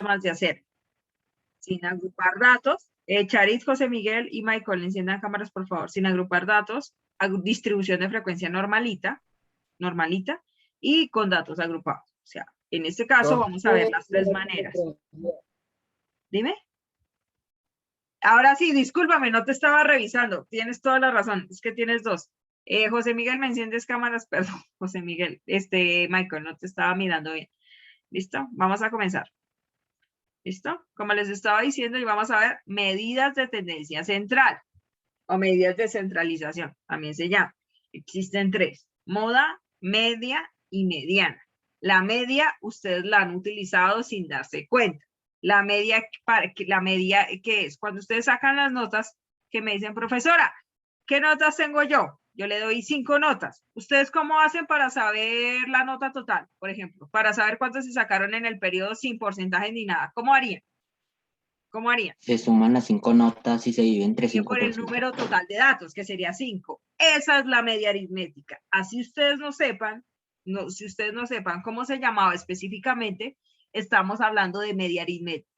formas de hacer. Sin agrupar datos. Charit, José Miguel y Michael, enciendan cámaras, por favor. Sin agrupar datos. Distribución de frecuencia normalita, y con datos agrupados. O sea, en este caso vamos a ver las tres maneras. Dime. Ahora sí, discúlpame, no te estaba revisando. Tienes toda la razón, es que tienes dos. José Miguel, me enciendes cámaras, perdón, José Miguel. Michael, no te estaba mirando bien. ¿Listo? Vamos a comenzar. ¿Listo? Como les estaba diciendo, y vamos a ver medidas de tendencia central o medidas de centralización, también se llama. Existen tres: moda, media y mediana. La media ustedes la han utilizado sin darse cuenta. La media, ¿qué es? Cuando ustedes sacan las notas que me dicen, profesora, ¿qué notas tengo yo? Yo le doy 5 notas. ¿Ustedes cómo hacen para saber la nota total, por ejemplo? Para saber cuántos se sacaron en el periodo sin porcentaje ni nada. ¿Cómo harían? ¿Cómo harían? Se suman las 5 notas y se divide entre 5 por el número total de datos, que sería 5. Esa es la media aritmética. Así ustedes no sepan, si ustedes no sepan cómo se llamaba específicamente, estamos hablando de media aritmética.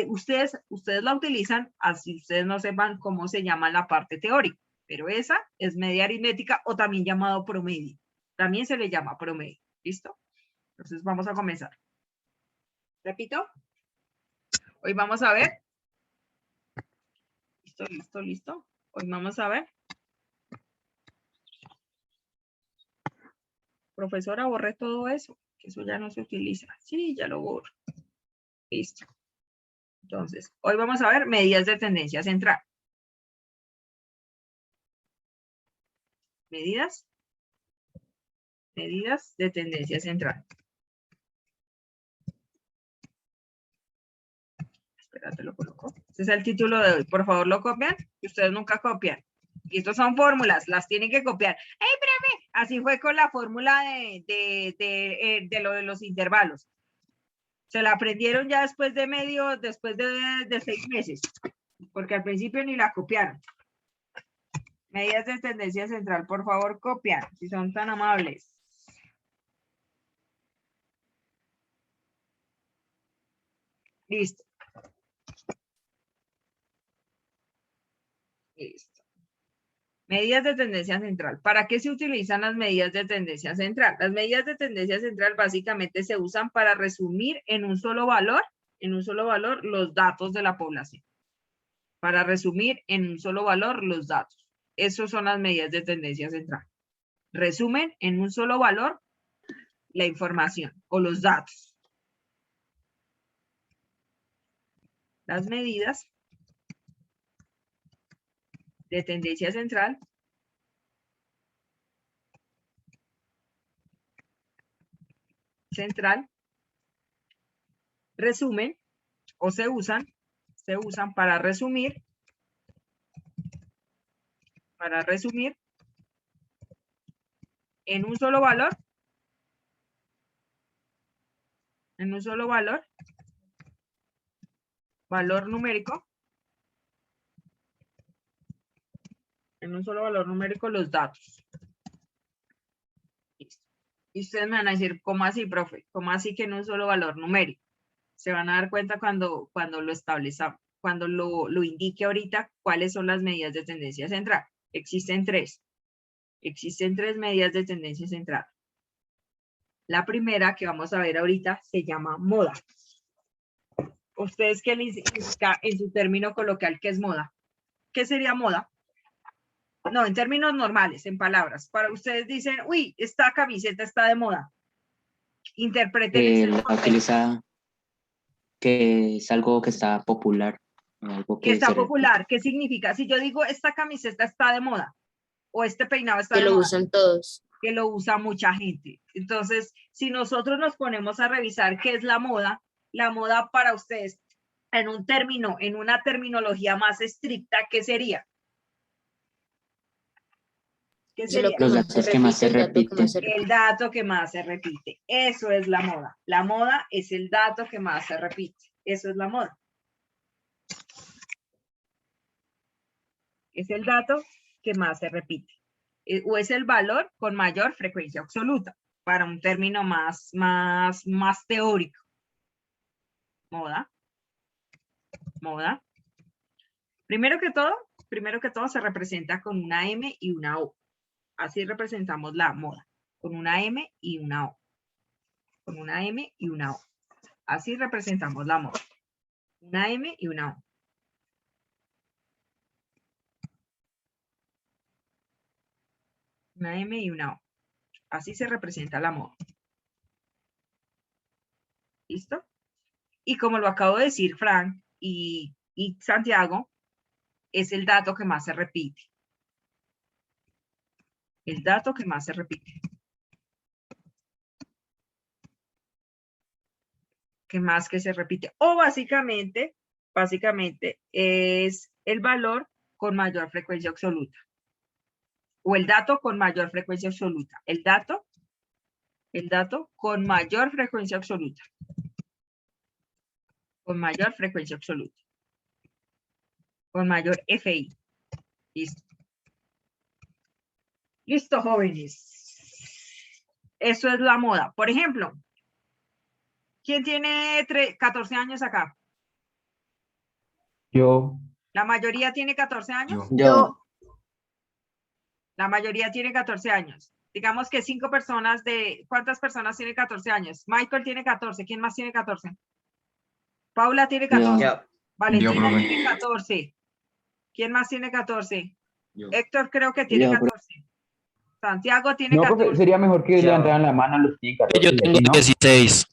Ustedes la utilizan así ustedes no sepan cómo se llama la parte teórica, pero esa es media aritmética o también llamado promedio. También se le llama promedio. ¿Listo? Entonces vamos a comenzar. Repito. Hoy vamos a ver. Listo. Hoy vamos a ver. Profesora, borré todo eso, que eso ya no se utiliza. Sí, ya lo borro. Listo. Entonces, hoy vamos a ver medidas de tendencia central. Medidas de tendencia central. Espérate, lo coloco. Este es el título de hoy. Por favor, lo copian, que ustedes nunca copian. Y estos son fórmulas, las tienen que copiar. ¡Ey, profe! Así fue con la fórmula de lo de los intervalos. Se la aprendieron ya después de 6 meses, porque al principio ni la copiaron. Medidas de tendencia central, por favor, copian, si son tan amables. Listo. Medidas de tendencia central. ¿Para qué se utilizan las medidas de tendencia central? Las medidas de tendencia central básicamente se usan para resumir en un solo valor, los datos de la población. Para resumir en un solo valor los datos. Esas son las medidas de tendencia central. Resumen en un solo valor la información o los datos. Las medidas de tendencia central resumen o se usan para resumir en un solo valor valor numérico, los datos. Listo. Y ustedes me van a decir, ¿cómo así, profe? ¿Cómo así que en un solo valor numérico? Se van a dar cuenta cuando lo establezcamos, cuando lo indique ahorita cuáles son las medidas de tendencia central. Existen tres medidas de tendencia central. La primera que vamos a ver ahorita se llama moda. ¿Ustedes qué les indica en su término coloquial qué es moda? ¿Qué sería moda? No, en términos normales, en palabras. Para ustedes dicen, uy, esta camiseta está de moda. Interpreten la utiliza, que es algo que está popular. Algo que está popular. ¿Qué significa? Si yo digo, esta camiseta está de moda, o este peinado está de moda. Que lo usan todos. Que lo usa mucha gente. Entonces, si nosotros nos ponemos a revisar qué es la moda para ustedes, en un término, en una terminología más estricta, ¿qué sería? ¿Qué sería? Los datos que más se repiten. El dato que más se repite. Eso es la moda. La moda es el dato que más se repite. Eso es la moda. Es el dato que más se repite. O es el valor con mayor frecuencia absoluta, para un término más teórico. moda, moda. Primero que todo se representa con una M y una O. Así representamos la moda, con una M y una O. Con una M y una O. Así representamos la moda. Una M y una O. Una M y una O. Así se representa la moda. ¿Listo? Y como lo acabo de decir Frank y Santiago, es el dato que más se repite. El dato que más se repite. ¿Qué más que se repite? O básicamente es el valor con mayor frecuencia absoluta. O el dato con mayor frecuencia absoluta. El dato con mayor frecuencia absoluta. Con mayor frecuencia absoluta. Con mayor FI. Listo. Listo, jóvenes. Eso es la moda. Por ejemplo, ¿quién tiene 14 años acá? Yo. ¿La mayoría tiene 14 años? Yo. La mayoría tiene 14 años. Digamos que 5 personas de... ¿Cuántas personas tienen 14 años? Michael tiene 14. ¿Quién más tiene 14? Paula tiene 14. Yo. Valentina tiene 14. ¿Quién más tiene 14? Yo. Héctor creo que tiene Yo, 14. Santiago tiene No, 14. profe, sería mejor que Yo. levantaran la mano a los que tienen 14. Yo tengo ¿no? 16.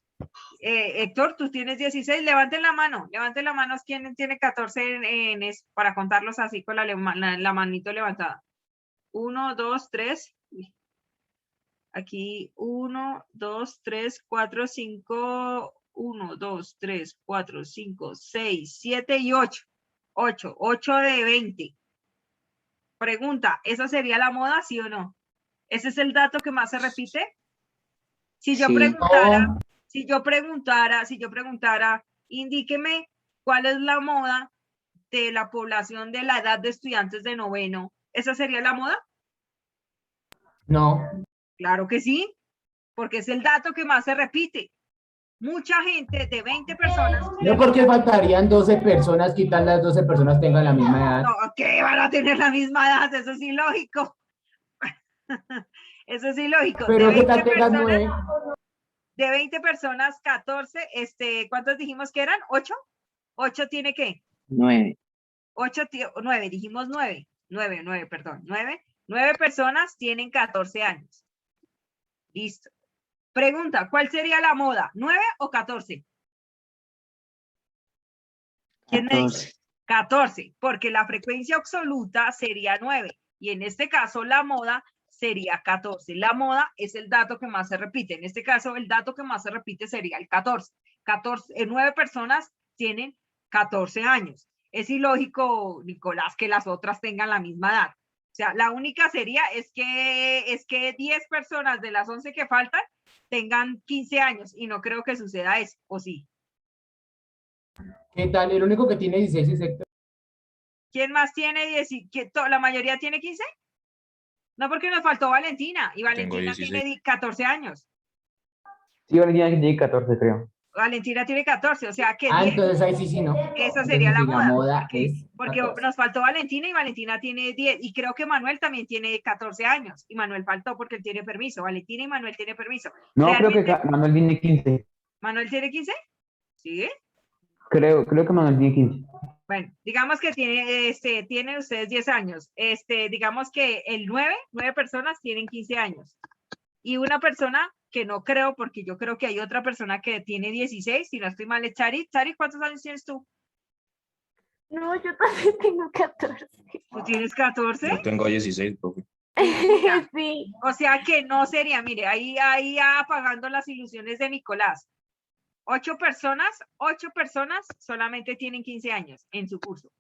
Héctor, tú tienes 16. Levanten la mano. Levanten la mano. ¿Quién tiene 14 para contarlos así con la manito levantada? 1, 2, 3. Aquí 1, 2, 3, 4, 5. 1, 2, 3, 4, 5, 6, 7 y 8. 8 de 20. Pregunta, ¿esa sería la moda, sí o no? ¿Ese es el dato que más se repite? Si yo Sí. preguntara, indíqueme cuál es la moda de la población de la edad de estudiantes de noveno, ¿esa sería la moda? No. Claro que sí, porque es el dato que más se repite. Mucha gente de 20 personas. No, porque faltarían 12 personas, quitar las 12 personas tengan la misma edad. No, ¿qué van a tener la misma edad? Eso es ilógico. Eso es ilógico. Pero que tal tengas 9. De 20 personas, 14, ¿cuántos dijimos que eran? ¿8? ¿8 tiene qué? 9. 9, dijimos 9. 9, perdón. 9 personas tienen 14 años. Listo. Pregunta, ¿cuál sería la moda? ¿9 o 14? ¿Quién me dice? 14, porque la frecuencia absoluta sería 9 y en este caso la moda sería 14. La moda es el dato que más se repite. En este caso el dato que más se repite sería el 14. 9 personas tienen 14 años. Es ilógico, Nicolás, que las otras tengan la misma edad. O sea, la única sería es que 10 personas de las 11 que faltan tengan 15 años y no creo que suceda eso, ¿o sí? ¿Qué tal? El único que tiene 16 es Héctor. ¿Quién más tiene 10? ¿La mayoría tiene 15? No, porque nos faltó Valentina y Valentina tiene 14 años. Sí, Valentina tiene 14, creo. Valentina tiene 14, o sea que 10, Entonces ahí sí, no. esa sería Entonces, la moda. porque nos faltó Valentina y Valentina tiene 10 y creo que Manuel también tiene 14 años y Manuel faltó porque él tiene permiso. Valentina y Manuel tienen permiso. No, creo que Manuel tiene 15. ¿Manuel tiene 15? ¿Sí? Creo que Manuel tiene 15. Bueno, digamos que tienen ustedes 10 años. Digamos que el 9 personas tienen 15 años. Y una persona que no creo, porque yo creo que hay otra persona que tiene 16, si no estoy mal, es Chari. Chari, ¿cuántos años tienes tú? No, yo también tengo 14. ¿Tú tienes 14? Yo tengo 16, profe. Sí. O sea que no sería, mire, ahí apagando las ilusiones de Nicolás. 8 personas solamente tienen 15 años en su curso.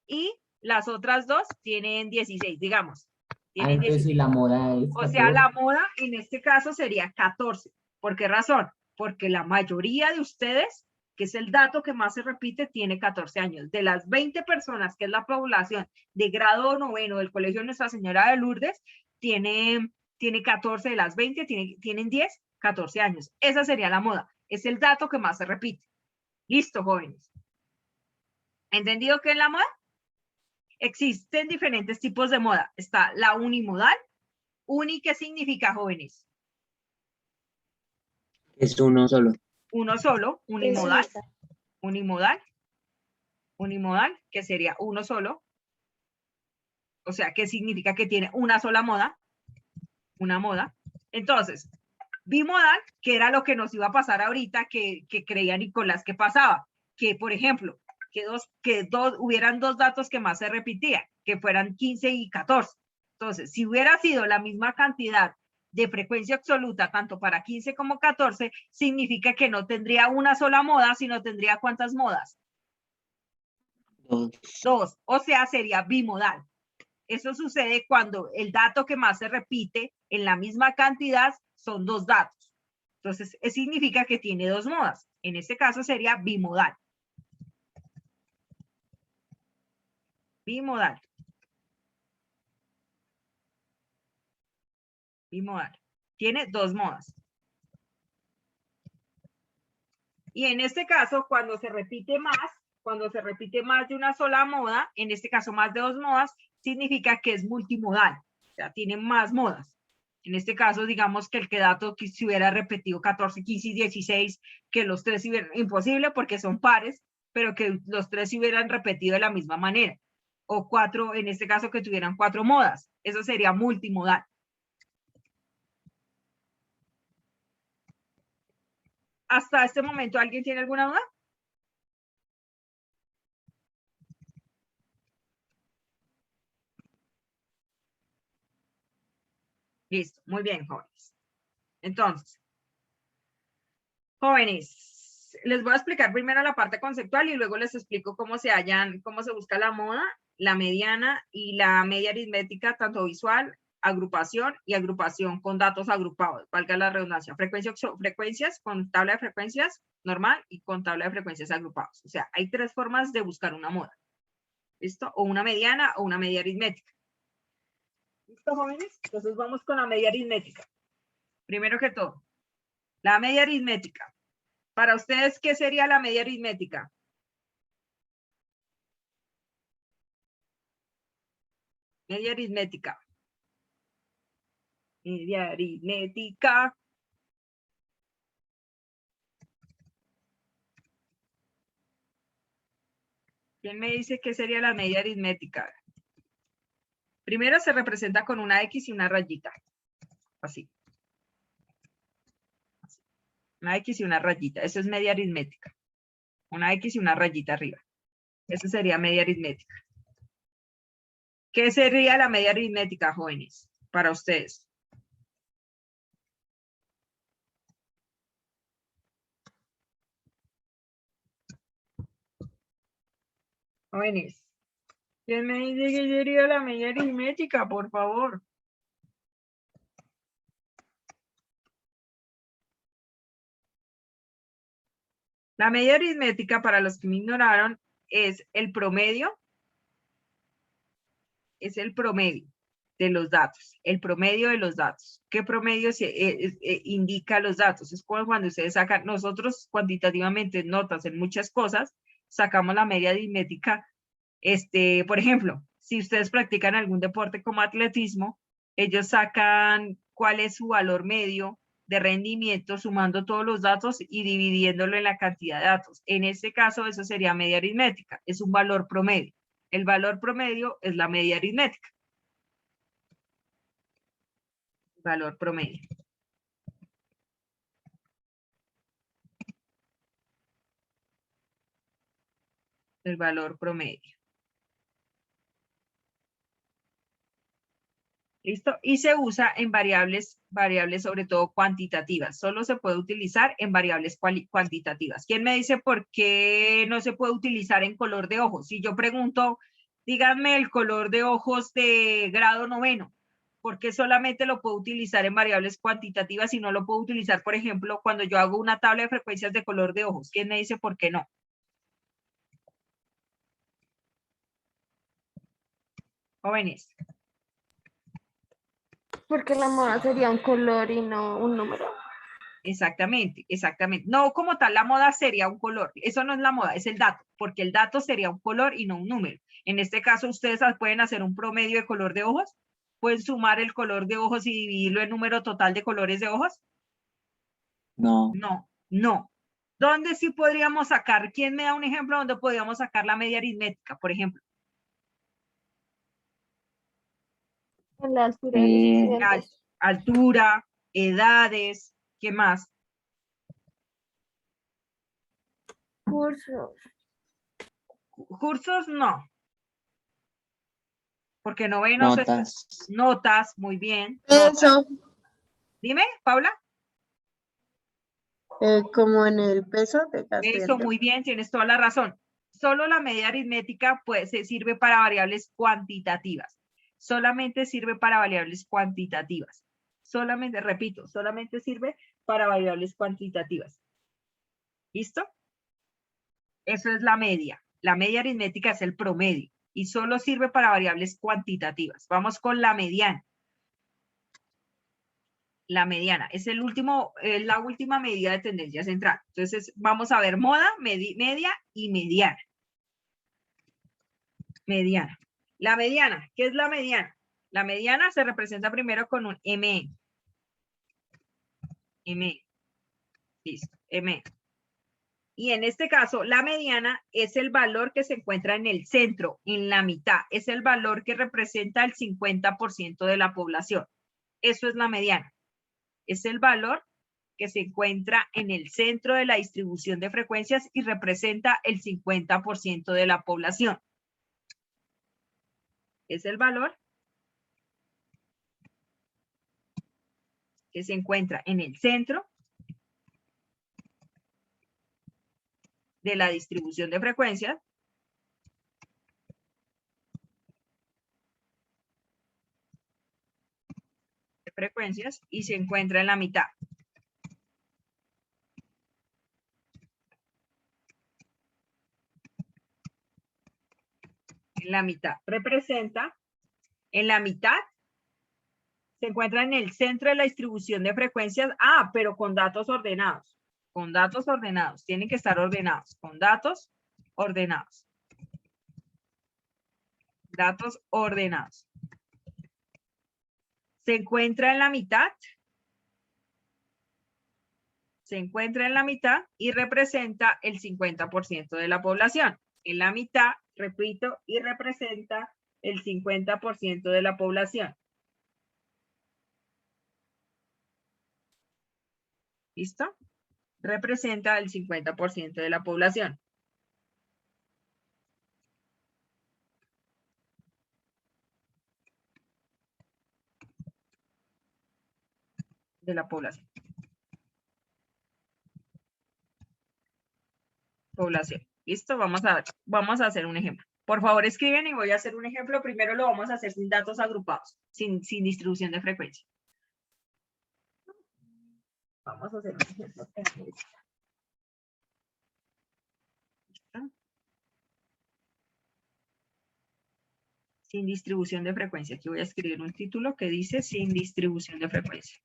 Y las otras 2 tienen 16, digamos. Tienen entonces 16. sí, la moda es 14. O sea, la moda en este caso sería 14. ¿Por qué razón? Porque la mayoría de ustedes, que es el dato que más se repite, tiene 14 años. De las 20 personas, que es la población de grado noveno del Colegio Nuestra Señora de Lourdes, tiene 14 de las 20, tienen 10, 14 años. Esa sería la moda. Es el dato que más se repite. Listo, jóvenes. ¿Entendido qué es la moda? Existen diferentes tipos de moda. Está la unimodal. Uni, ¿qué significa, jóvenes? Es uno solo. Uno solo, unimodal. Esa. Unimodal. Unimodal, que sería uno solo. O sea, ¿qué significa que tiene una sola moda? Una moda. Entonces, bimodal, que era lo que nos iba a pasar ahorita, que creía Nicolás que pasaba. Que, por ejemplo, hubieran dos datos que más se repetían, que fueran 15 y 14. Entonces, si hubiera sido la misma cantidad de frecuencia absoluta, tanto para 15 como 14, significa que no tendría una sola moda, sino tendría ¿cuántas modas? 2. Dos. O sea, sería bimodal. Eso sucede cuando el dato que más se repite en la misma cantidad son dos datos. Entonces, significa que tiene dos modas. En este caso sería bimodal. Bimodal. Bimodal. Tiene dos modas. Y en este caso, cuando se repite más de una sola moda, en este caso más de dos modas, significa que es multimodal. O sea, tiene más modas. En este caso, digamos que el dato que se hubiera repetido 14, 15 y 16, que los tres hubieran, imposible porque son pares, pero que los tres se hubieran repetido de la misma manera. O cuatro, en este caso que tuvieran cuatro modas. Eso sería multimodal. ¿Hasta este momento alguien tiene alguna duda? Listo, muy bien, jóvenes. Entonces, jóvenes, les voy a explicar primero la parte conceptual y luego les explico cómo se busca la moda, la mediana y la media aritmética, tanto visual, agrupación y agrupación con datos agrupados, valga la redundancia, frecuencias con tabla de frecuencias normal y con tabla de frecuencias agrupados. O sea, hay tres formas de buscar una moda. ¿Listo? O una mediana o una media aritmética. ¿Listo, jóvenes? Entonces vamos con la media aritmética. Primero que todo, la media aritmética. Para ustedes, ¿qué sería la media aritmética? Media aritmética. Media aritmética. ¿Quién me dice qué sería la media aritmética? Primero se representa con una X y una rayita. Así. Una X y una rayita. Eso es media aritmética. Una X y una rayita arriba. Eso sería media aritmética. ¿Qué sería la media aritmética, jóvenes? Para ustedes. Jóvenes. ¿Quién me dice que sería la media aritmética, por favor? La media aritmética, para los que me ignoraron, es el promedio. Es el promedio de los datos, el promedio de los datos. ¿Qué promedio indica los datos? Es como cuando ustedes sacan, nosotros cuantitativamente notas en muchas cosas, sacamos la media aritmética. Por ejemplo, si ustedes practican algún deporte como atletismo, ellos sacan cuál es su valor medio de rendimiento sumando todos los datos y dividiéndolo en la cantidad de datos. En este caso, eso sería media aritmética, es un valor promedio. El valor promedio es la media aritmética. Valor promedio. El valor promedio. ¿Listo? Y se usa en variables sobre todo cuantitativas. Solo se puede utilizar en variables cuantitativas. ¿Quién me dice por qué no se puede utilizar en color de ojos? Si yo pregunto, díganme el color de ojos de grado 9, ¿por qué solamente lo puedo utilizar en variables cuantitativas y no lo puedo utilizar, por ejemplo, cuando yo hago una tabla de frecuencias de color de ojos? ¿Quién me dice por qué no? Jóvenes. Porque la moda sería un color y no un número. Exactamente, exactamente. No como tal, la moda sería un color. Eso no es la moda, es el dato, porque el dato sería un color y no un número. En este caso, ustedes pueden hacer un promedio de color de ojos, pueden sumar el color de ojos y dividirlo en número total de colores de ojos. No, No, no. ¿Dónde sí podríamos sacar? ¿Quién me da un ejemplo donde podríamos sacar la media aritmética, por ejemplo? En la altura de los eh, estudiantes. Altura, edades, ¿qué más? Cursos. Cursos, no, porque novenos, notas. notas, muy bien. Notas. Eso, Dime, Paula. como en el peso de cada Eso, estudiante. muy bien, tienes toda la razón. Solo la media aritmética pues, se sirve para variables cuantitativas. Solamente sirve para variables cuantitativas. Solamente, repito, solamente sirve para variables cuantitativas. ¿Listo? Eso es la media. La media aritmética es el promedio y solo sirve para variables cuantitativas. Vamos con la mediana. La mediana es el último, la última medida de tendencia central. Entonces, vamos a ver moda, media y mediana. Mediana. La mediana, ¿qué es la mediana? La mediana se representa primero con un M. M. Listo, M. Y en este caso, la mediana es el valor que se encuentra en el centro, en la mitad. Es el valor que representa el 50% de la población. Eso es la mediana. Es el valor que se encuentra en el centro de la distribución de frecuencias y representa el 50% de la población. Es el valor que se encuentra en el centro de la distribución de frecuencias y se encuentra en la mitad. En la mitad. Representa, en la mitad, se encuentra en el centro de la distribución de frecuencias. Ah, pero con datos ordenados. Con datos ordenados. Tienen que estar ordenados. Con datos ordenados. Datos ordenados. Se encuentra en la mitad. Se encuentra en la mitad y representa el 50% de la población. En la mitad, repito, y representa el 50% de la población. ¿Listo? Representa el 50% de la población. De la población. Población. ¿Listo? Vamos a ver. Vamos a hacer un ejemplo. Por favor, escriben y voy a hacer un ejemplo. Primero lo vamos a hacer sin datos agrupados, sin distribución de frecuencia. Vamos a hacer un ejemplo. ¿Listo? Sin distribución de frecuencia. Aquí voy a escribir un título que dice sin distribución de frecuencia.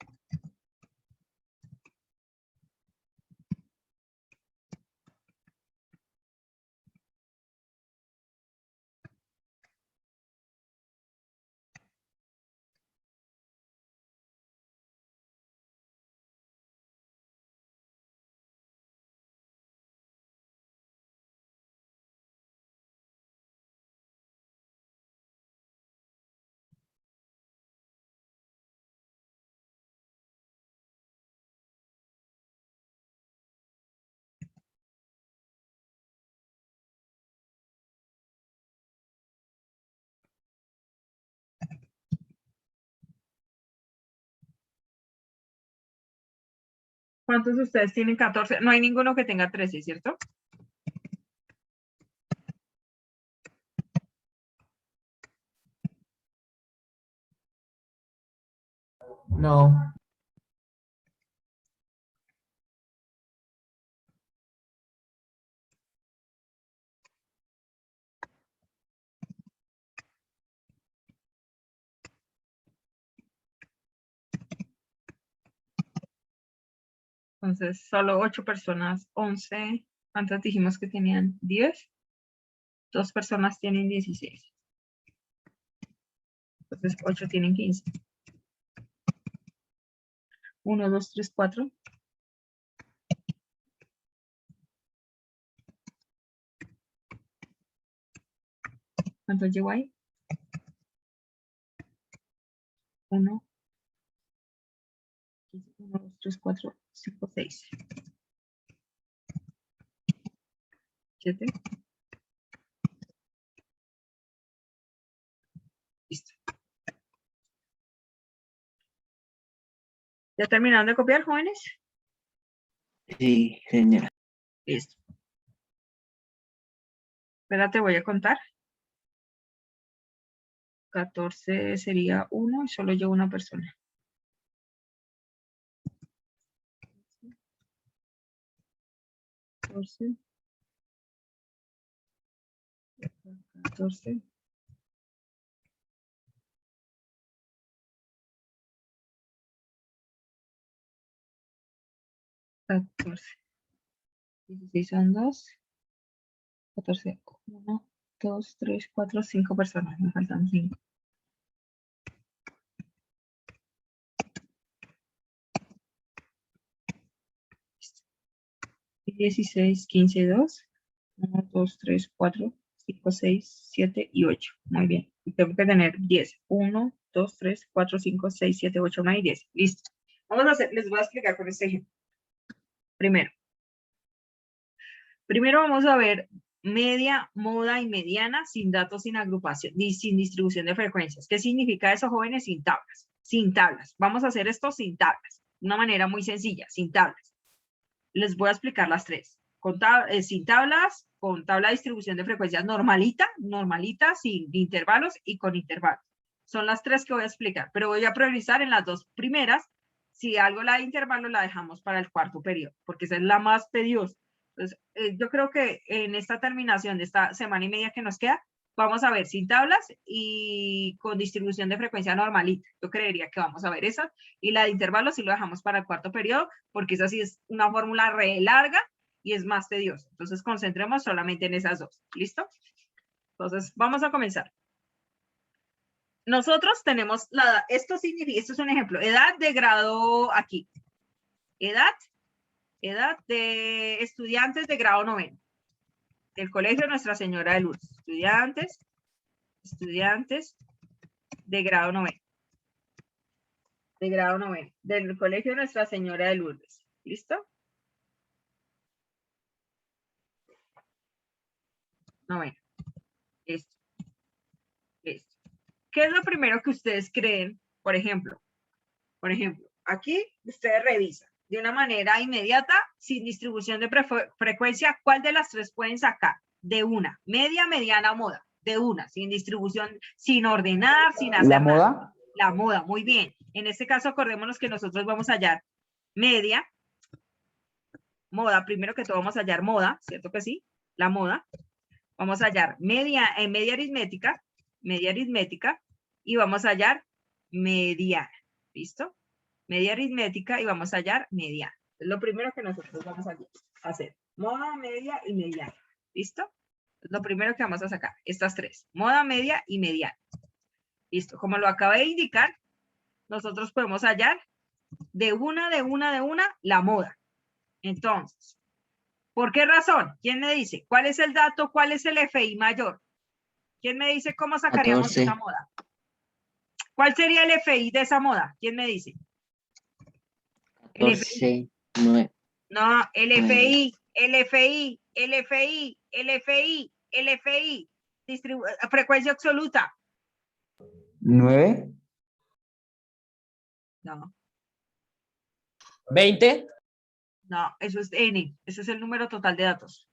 ¿Cuántos de ustedes tienen 14? No hay ninguno que tenga 13, ¿cierto? No. Entonces, solo 8 personas, 11. ¿Cuántas dijimos que tenían? 10. 2 personas tienen 16. Entonces, 8 tienen 15. 1, 2, 3, 4. ¿Cuántos llevo ahí? 1, 2, 3, 4, 5, 6. 7. Listo. ¿Ya terminaron de copiar, jóvenes? Sí, señora. Listo. Espérate, voy a contar. 14 sería 1 y solo llevo una persona. 14. 14. 14. 16 son 2. 14. 1, 2, 3, 4, 5 personas. Me faltan 5. Listo. 16, 15, 2. 1, 2, 3, 4, 5, 6, 7 y 8. Muy bien. Y tengo que tener 10. 1, 2, 3, 4, 5, 6, 7, 8, 9 y 10. Listo. Vamos a hacer, les voy a explicar con este ejemplo. Primero vamos a ver media, moda y mediana sin datos, sin agrupación, ni sin distribución de frecuencias. ¿Qué significa eso, jóvenes? Sin tablas. Sin tablas. Vamos a hacer esto sin tablas. De una manera muy sencilla, sin tablas. Les voy a explicar las tres. Sin tablas, con tabla de distribución de frecuencias normalita, sin intervalos y con intervalos. Son las tres que voy a explicar, pero voy a priorizar en las dos primeras. Si algo la de intervalo la dejamos para el cuarto periodo, porque esa es la más tediosa. Entonces, yo creo que en esta terminación de esta semana y media que nos queda, vamos a ver sin tablas y con distribución de frecuencia normalita. Yo creería que vamos a ver esa. Y la de intervalos sí lo dejamos para el cuarto periodo, porque esa sí es una fórmula re larga y es más tediosa. Entonces, concentremos solamente en esas dos. ¿Listo? Entonces, vamos a comenzar. Nosotros tenemos esto es un ejemplo, edad de grado aquí. Edad de estudiantes de grado 9 del Colegio Nuestra Señora de Lourdes. Estudiantes de grado 9. De grado 9 del Colegio Nuestra Señora de Lourdes. ¿Listo? 9. Listo. Listo. ¿Qué es lo primero que ustedes creen? Por ejemplo, aquí ustedes revisan de una manera inmediata, sin distribución de frecuencia, ¿cuál de las tres pueden sacar? De una, media, mediana o moda. De una, sin distribución, sin ordenar, sin hacer ¿La nada. moda? La moda, muy bien. En este caso, acordémonos que nosotros vamos a hallar media, moda, primero que todo vamos a hallar moda, ¿cierto que sí? La moda. Vamos a hallar media aritmética, y vamos a hallar mediana. ¿Listo? Media aritmética y vamos a hallar mediana. Es lo primero que nosotros vamos a hacer. Moda, media y mediana. ¿Listo? Es lo primero que vamos a sacar. Estas tres. Moda, media y mediana. Listo. Como lo acabé de indicar, nosotros podemos hallar de una, la moda. Entonces, ¿por qué razón? ¿Quién me dice? ¿Cuál es el dato? ¿Cuál es el FI mayor? ¿Quién me dice cómo sacaríamos 14. esa moda? ¿Cuál sería el FI de esa moda? ¿Quién me dice? 14, 9. No, el FI. Frecuencia absoluta. 9. No, 20. no, eso es N. Ese es el número total de datos.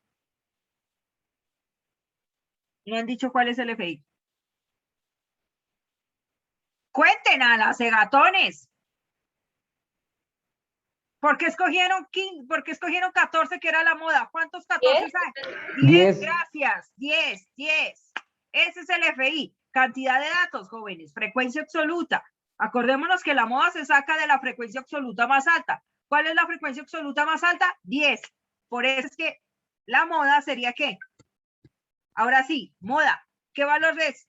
No han dicho cuál es el FI. Cuenten a las cegatones. ¿Por qué escogieron 15? ¿Por qué escogieron 14 que era la moda? ¿Cuántos 14 hay? 10, 10. gracias. 10. Ese es el FI. Cantidad de datos, jóvenes. Frecuencia absoluta. Acordémonos que la moda se saca de la frecuencia absoluta más alta. ¿Cuál es la frecuencia absoluta más alta? 10. Por eso es que la moda sería ¿qué? Ahora sí, moda. ¿Qué valor es?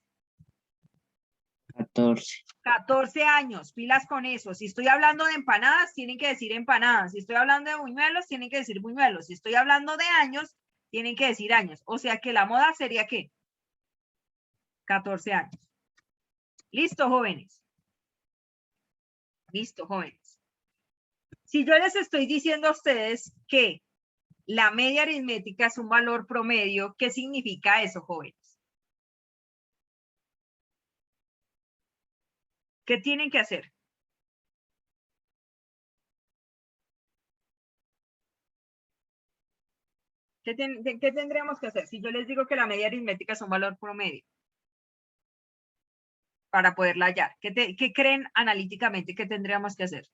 14. 14 años, pilas con eso. Si estoy hablando de empanadas, tienen que decir empanadas. Si estoy hablando de buñuelos, tienen que decir buñuelos. Si estoy hablando de años, tienen que decir años. O sea que la moda sería ¿qué? 14 años. ¿Listo, jóvenes? Listo, jóvenes. Si yo les estoy diciendo a ustedes que la media aritmética es un valor promedio, ¿qué significa eso, jóvenes? ¿Qué tienen que hacer? ¿Qué tendríamos que hacer si yo les digo que la media aritmética es un valor promedio? Para poderla hallar. ¿Qué creen analíticamente que tendríamos que hacer?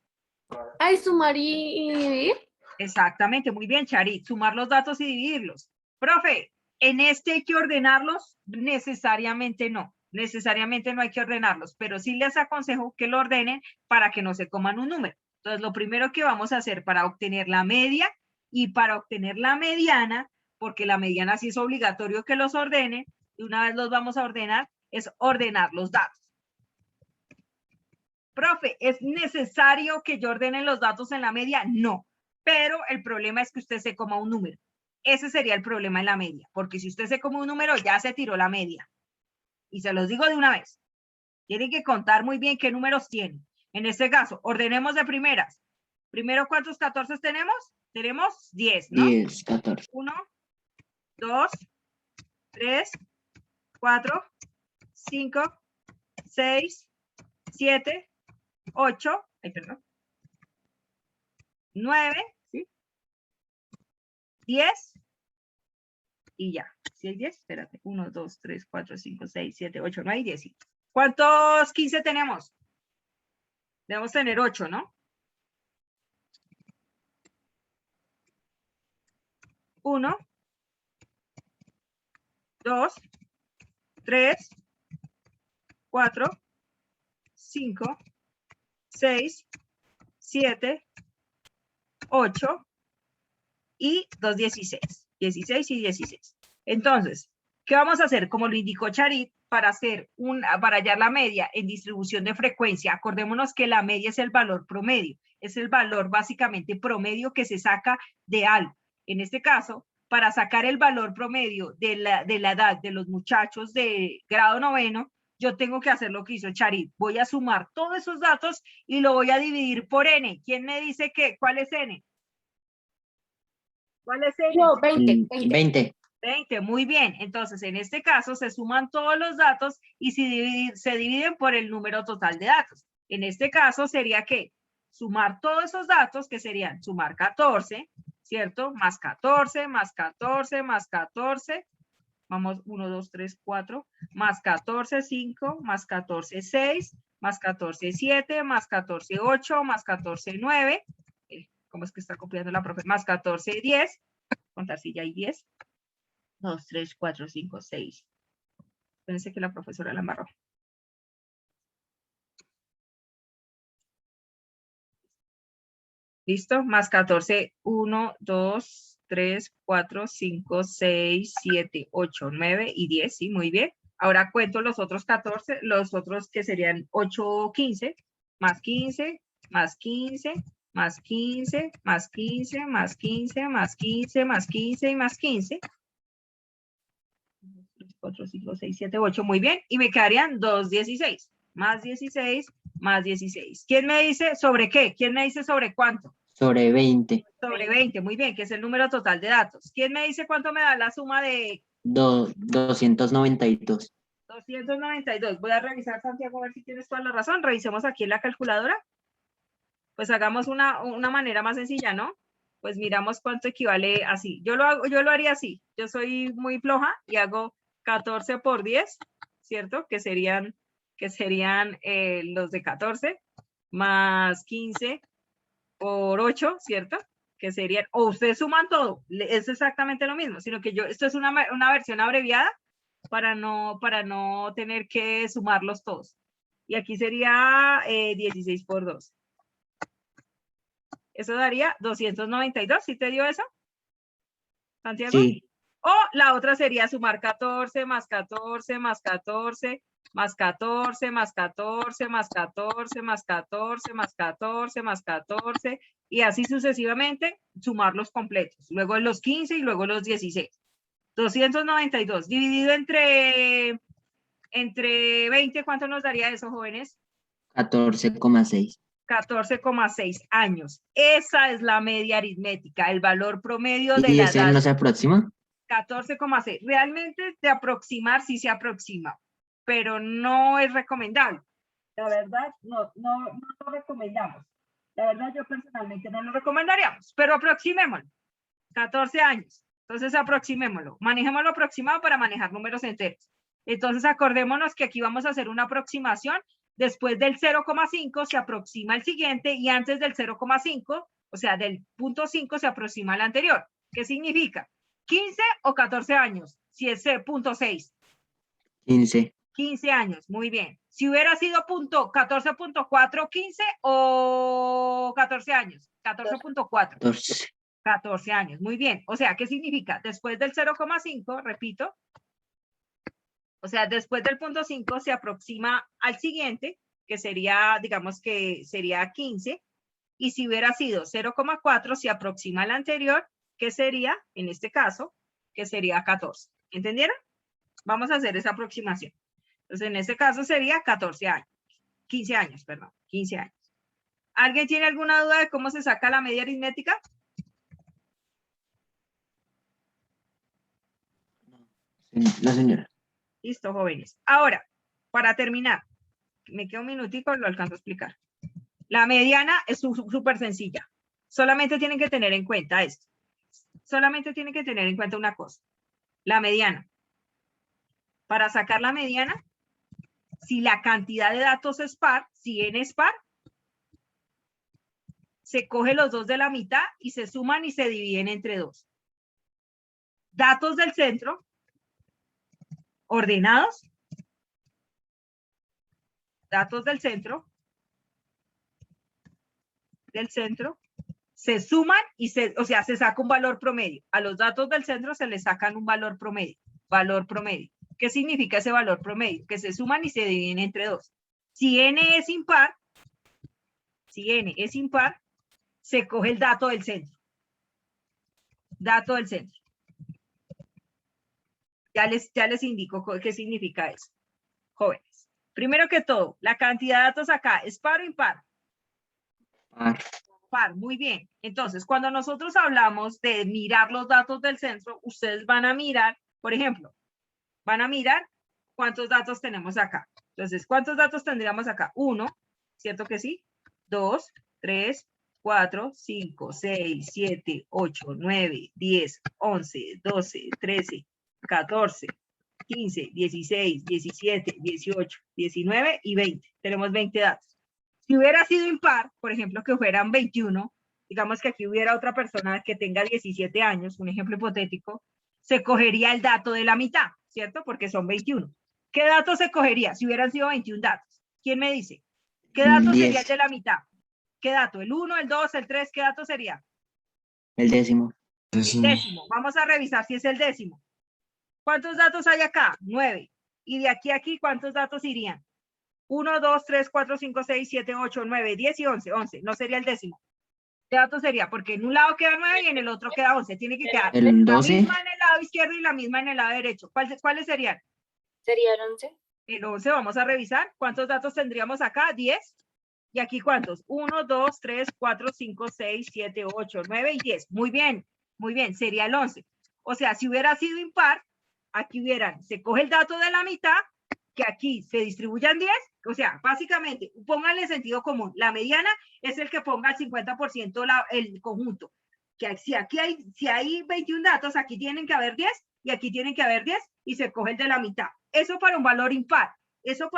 Ay, sumar y dividir. Exactamente, muy bien, Charit. Sumar los datos y dividirlos. Profe, ¿en este hay que ordenarlos? Necesariamente no. Necesariamente no hay que ordenarlos, pero sí les aconsejo que lo ordenen para que no se coman un número. Entonces, lo primero que vamos a hacer para obtener la media y para obtener la mediana, porque la mediana sí es obligatorio que los ordenen, y una vez los vamos a ordenar, es ordenar los datos. Profe, ¿es necesario que yo ordene los datos en la media? No, pero el problema es que usted se coma un número. Ese sería el problema en la media, porque si usted se come un número, ya se tiró la media. Y se los digo de una vez. Tienen que contar muy bien qué números tienen. En este caso, ordenemos de primeras. Primero, ¿cuántos 14 tenemos? Tenemos 10, ¿no? 10, 14. 1, 2, 3, 4, 5, 6, 7, 8, 9, ¿sí? 10 y ya. Si hay 10, espérate. 1, 2, 3, 4, 5, 6, 7, 8, 9 y 10. Sí. ¿Cuántos 15 tenemos? Debemos tener 8, ¿no? 1, 2, 3, 4, 5, 6, 7, 8 y 2, 16. 16 y 16. Entonces, ¿qué vamos a hacer? Como lo indicó Charit, para hallar la media en distribución de frecuencia, acordémonos que la media es el valor promedio, es el valor básicamente promedio que se saca de algo. En este caso, para sacar el valor promedio de la edad de los muchachos de grado 9, yo tengo que hacer lo que hizo Charit. Voy a sumar todos esos datos y lo voy a dividir por n. ¿Quién me dice cuál es n? ¿Cuál es n? No, 20. 20. 20, muy bien. Entonces, en este caso, se suman todos los datos y se dividen por el número total de datos. En este caso, sería que sumar todos esos datos, que serían sumar 14, ¿cierto? Más 14, más 14, más 14. Vamos, 1, 2, 3, 4. Más 14, 5, más 14, 6, más 14, 7, más 14, 8, más 14, 9. ¿Cómo es que está copiando la profe? Más 14, 10. Contar si ya hay 10. 2, 3, 4, 5, 6. Pensé que la profesora la embarró. ¿Listo? Más 14, 1, 2, 3, 4, 5, 6, 7, 8, 9 y 10. Sí, muy bien. Ahora cuento los otros 14, los otros que serían 8, 15, más 15, más 15, más 15, más 15, más 15, más 15, más 15 y más 15. 4, 5, 6, 7, 8, muy bien. Y me quedarían 2, 16. Más 16, más 16. ¿Quién me dice sobre qué? ¿Quién me dice sobre cuánto? Sobre 20. Sobre 20, muy bien, que es el número total de datos. ¿Quién me dice cuánto me da la suma de 292. 292? Voy a revisar, Santiago, a ver si tienes toda la razón. Revisemos aquí en la calculadora. Pues hagamos una manera más sencilla, ¿no? Pues miramos cuánto equivale así. Yo lo haría así. Yo soy muy floja y hago 14 por 10, ¿cierto? Que serían los de 14, más 15 por 8, ¿cierto? Que serían, o ustedes suman todo, es exactamente lo mismo, sino que esto es una versión abreviada para no tener que sumarlos todos. Y aquí sería 16 por 2. Eso daría 292. ¿Sí te dio eso, Santiago? Sí, O la otra sería sumar 14 más 14 más 14 más 14 más 14 más 14 más 14 más 14 más 14 y así sucesivamente sumar los completos. Luego los 15 y luego los 16. 292 dividido entre 20, ¿cuánto nos daría eso, jóvenes? 14,6. 14,6 años. Esa es la media aritmética, el valor promedio de ¿Y la ese edad. no se aproxima? 14,6. Realmente de aproximar sí se aproxima, pero no es recomendable. La verdad, no lo recomendamos. La verdad, yo personalmente no lo recomendaríamos, pero aproximémoslo. 14 años. Entonces, aproximémoslo. Manejémoslo aproximado para manejar números enteros. Entonces, acordémonos que aquí vamos a hacer una aproximación. Después del 0,5 se aproxima el siguiente y antes del 0,5, o sea, del punto 5 se aproxima el anterior. ¿Qué significa? 15 o 14 años, si es punto 6. 15. 15 años, muy bien. Si hubiera sido punto 14.4, 15 o 14 años, 14.4. 14. 14 años, muy bien. O sea, ¿qué significa? Después del 0,5, repito, o sea, después del punto 5 se aproxima al siguiente, que sería, digamos que sería 15, y si hubiera sido 0,4 se aproxima al anterior, que sería, en este caso, que sería 14. ¿Entendieron? Vamos a hacer esa aproximación. Entonces, en este caso sería 14 años, 15 años, perdón, 15 años. ¿Alguien tiene alguna duda de cómo se saca la media aritmética? La señora. Listo, jóvenes. Ahora, para terminar, me queda un minutico, lo alcanzo a explicar. La mediana es súper sencilla. Solamente tienen que tener en cuenta esto. Solamente tienen que tener en cuenta una cosa. La mediana. Para sacar la mediana, si la cantidad de datos es par, si n es par, se coge los dos de la mitad y se suman y se dividen entre 2. Datos del centro, ordenados. Datos del centro, se suman y se saca un valor promedio. A los datos del centro se les sacan un valor promedio. Valor promedio. ¿Qué significa ese valor promedio? Que se suman y se dividen entre 2. Si n es impar, se coge el dato del centro. Dato del centro. Ya les indico qué significa eso. Jóvenes. Primero que todo, la cantidad de datos acá, ¿es par o impar? Par. Par, muy bien. Entonces, cuando nosotros hablamos de mirar los datos del centro, ustedes van a mirar, por ejemplo, van a mirar cuántos datos tenemos acá. Entonces, ¿cuántos datos tendríamos acá? 1, ¿cierto que sí? 2, 3, 4, 5, 6, 7, 8, 9, 10, 11, 12, 13, 14, 15, 16, 17, 18, 19 y 20. Tenemos 20 datos. Si hubiera sido impar, por ejemplo, que fueran 21, digamos que aquí hubiera otra persona que tenga 17 años, un ejemplo hipotético, se cogería el dato de la mitad, ¿cierto? Porque son 21. ¿Qué dato se cogería si hubieran sido 21 datos? ¿Quién me dice? ¿Qué dato 10. sería el de la mitad? ¿Qué dato? ¿El 1, el 2, el 3? ¿Qué dato sería? El décimo. El décimo. Vamos a revisar si es el décimo. ¿Cuántos datos hay acá? 9. Y de aquí a aquí, ¿cuántos datos irían? 1, 2, 3, 4, 5, 6, 7, 8, 9, 10 y 11. 11. No sería el décimo. ¿Qué dato sería? Porque en un lado queda 9 y en el otro queda 11. Tiene que quedar El la 12. misma en el lado izquierdo y la misma en el lado derecho. ¿Cuáles serían? ¿Sería el 11? El 11, vamos a revisar. ¿Cuántos datos tendríamos acá? 10. ¿Y aquí cuántos? 1, 2, 3, 4, 5, 6, 7, 8, 9 y 10. Muy bien, sería el 11. O sea, si hubiera sido impar, aquí se coge el dato de la mitad, que aquí se distribuyan 10, o sea, básicamente, pónganle sentido común. La mediana es el que ponga el 50% el conjunto. Que si hay 21 datos, aquí tienen que haber 10 y aquí tienen que haber 10 y se coge el de la mitad. Eso para un valor impar. Eso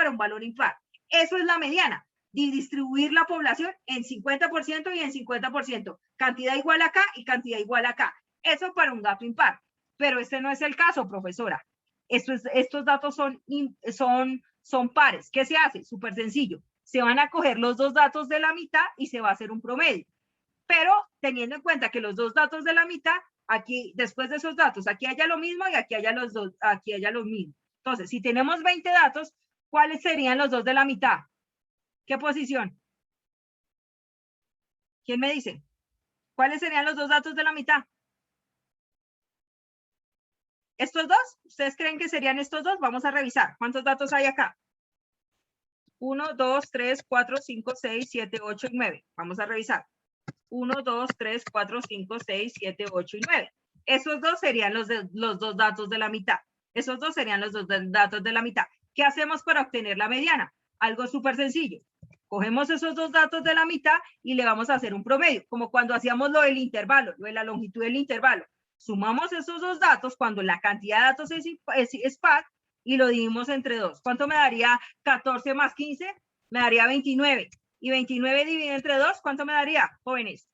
es la mediana. De distribuir la población en 50% y en 50%. Cantidad igual acá y cantidad igual acá. Eso para un dato impar. Pero este no es el caso, profesora. Estos datos son pares. ¿Qué se hace? Súper sencillo. Se van a coger los dos datos de la mitad y se va a hacer un promedio. pero teniendo en cuenta que los dos datos de la mitad, aquí, después de esos datos, aquí haya lo mismo y aquí haya los dos, aquí haya los mismos. Entonces, si tenemos 20 datos, ¿cuáles serían los dos de la mitad? ¿Qué posición? ¿Quién me dice? ¿Cuáles serían los dos datos de la mitad? ¿Estos dos? ¿Ustedes creen que serían estos dos? Vamos a revisar. ¿Cuántos datos hay acá? 1, 2, 3, 4, 5, 6, 7, 8 y 9. Vamos a revisar. 1, 2, 3, 4, 5, 6, 7, 8 y 9. Esos dos serían los dos datos de la mitad. Esos dos serían los dos datos de la mitad. ¿Qué hacemos para obtener la mediana? Algo súper sencillo. Cogemos esos dos datos de la mitad y le vamos a hacer un promedio, como cuando hacíamos lo del intervalo, lo de la longitud del intervalo. Sumamos esos dos datos cuando la cantidad de datos es par y lo dividimos entre 2. ¿Cuánto me daría 14 más 15? Me daría 29. Y 29 dividido entre 2, ¿cuánto me daría, jóvenes?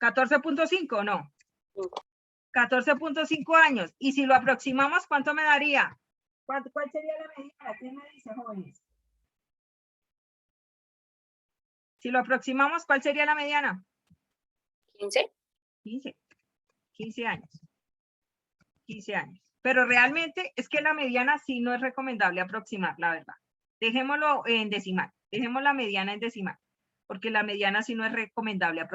14.5, ¿no? 14.5 años. Y si lo aproximamos, ¿cuánto me daría? ¿Cuál sería la mediana? ¿Quién me dice, jóvenes? Si lo aproximamos, ¿cuál sería la mediana? 15. 15 años. 15 años. Pero realmente es que la mediana sí no es recomendable aproximar, la verdad. Dejémoslo en decimal. Dejemos la mediana en decimal. Porque la mediana sí no es recomendable aproximar.